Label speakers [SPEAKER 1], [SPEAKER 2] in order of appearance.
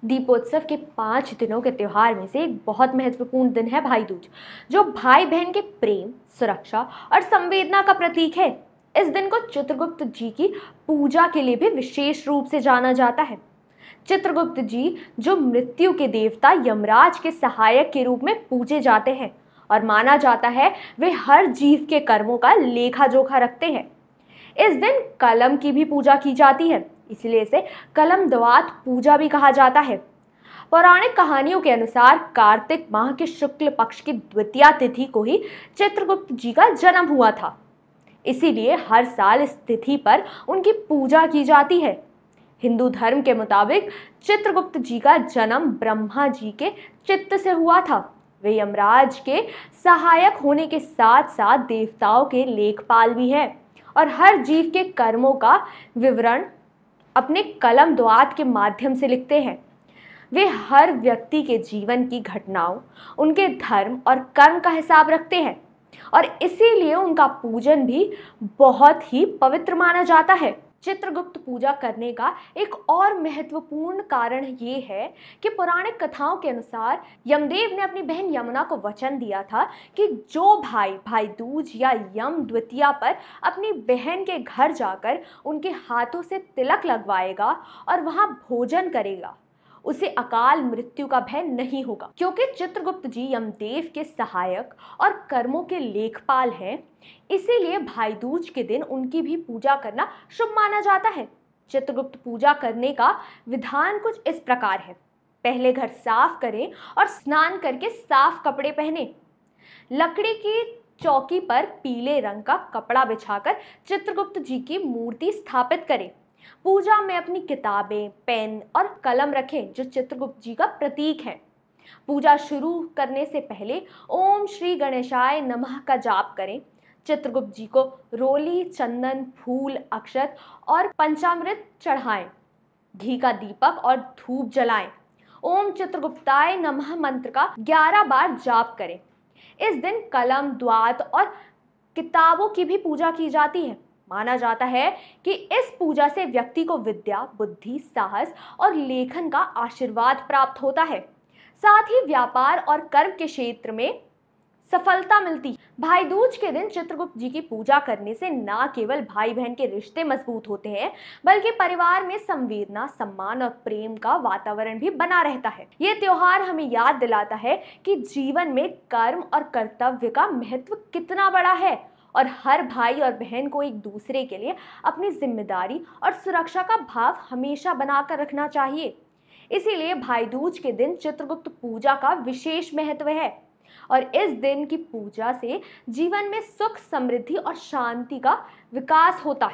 [SPEAKER 1] दीपोत्सव के 5 दिनों के त्योहार में से एक बहुत महत्वपूर्ण दिन है भाई दूज, जो भाई बहन के प्रेम, सुरक्षा और संवेदना का प्रतीक है। इस दिन को चित्रगुप्त जी की पूजा के लिए भी विशेष रूप से जाना जाता है। चित्रगुप्त जी, जो मृत्यु के देवता यमराज के सहायक के रूप में पूजे जाते हैं और माना जाता है वे हर जीव के कर्मों का लेखा जोखा रखते हैं। इस दिन कलम की भी पूजा की जाती है, इसलिए इसे कलम द्वात पूजा भी कहा जाता है। पौराणिक कहानियों के अनुसार कार्तिक माह के शुक्ल पक्ष की द्वितीया तिथि को ही चित्रगुप्त जी का जन्म हुआ था। इसीलिए हर साल इस तिथि पर उनकी पूजा की जाती है। हिंदू धर्म के मुताबिक चित्रगुप्त जी का जन्म ब्रह्मा जी के चित्त से हुआ था। वे यमराज के सहायक होने के साथ साथ देवताओं के लेखपाल भी हैं और हर जीव के कर्मों का विवरण अपने कलम द्वात के माध्यम से लिखते हैं। वे हर व्यक्ति के जीवन की घटनाओं, उनके धर्म और कर्म का हिसाब रखते हैं और इसीलिए उनका पूजन भी बहुत ही पवित्र माना जाता है। चित्रगुप्त पूजा करने का एक और महत्वपूर्ण कारण ये है कि पौराणिक कथाओं के अनुसार यमदेव ने अपनी बहन यमुना को वचन दिया था कि जो भाई दूज या यम द्वितीया पर अपनी बहन के घर जाकर उनके हाथों से तिलक लगवाएगा और वहां भोजन करेगा, उसे अकाल मृत्यु का भय नहीं होगा। क्योंकि चित्रगुप्त जी यमदेव के सहायक और कर्मों के लेखपाल हैं, इसीलिए भाई दूज के दिन उनकी भी पूजा करना शुभ माना जाता है। चित्रगुप्त पूजा करने का विधान कुछ इस प्रकार है। पहले घर साफ करें और स्नान करके साफ कपड़े पहने। लकड़ी की चौकी पर पीले रंग का कपड़ा बिछाकर चित्रगुप्त जी की मूर्ति स्थापित करें। पूजा में अपनी किताबें, पेन और कलम रखें, जो चित्रगुप्त जी का प्रतीक है। पूजा शुरू करने से पहले ओम श्री गणेशाय नमः का जाप करें। चित्रगुप्त जी को रोली, चंदन, फूल, अक्षत और पंचामृत चढ़ाएं। घी का दीपक और धूप जलाएं। ओम चित्रगुप्ताय नमः मंत्र का 11 बार जाप करें। इस दिन कलम, द्वात और किताबों की भी पूजा की जाती है। माना जाता है कि इस पूजा से व्यक्ति को विद्या, बुद्धि, साहस और लेखन का आशीर्वाद प्राप्त होता है। साथ ही व्यापार और कर्म के क्षेत्र में सफलता मिलती है। भाई दूज के दिन चित्रगुप्त जी की पूजा करने से न केवल भाई बहन के रिश्ते मजबूत होते हैं, बल्कि परिवार में संवेदना, सम्मान और प्रेम का वातावरण भी बना रहता है। ये त्योहार हमें याद दिलाता है कि जीवन में कर्म और कर्तव्य का महत्व कितना बड़ा है और हर भाई और बहन को एक दूसरे के लिए अपनी जिम्मेदारी और सुरक्षा का भाव हमेशा बनाकर रखना चाहिए। इसीलिए भाई दूज के दिन चित्रगुप्त पूजा का विशेष महत्व है और इस दिन की पूजा से जीवन में सुख, समृद्धि और शांति का विकास होता है।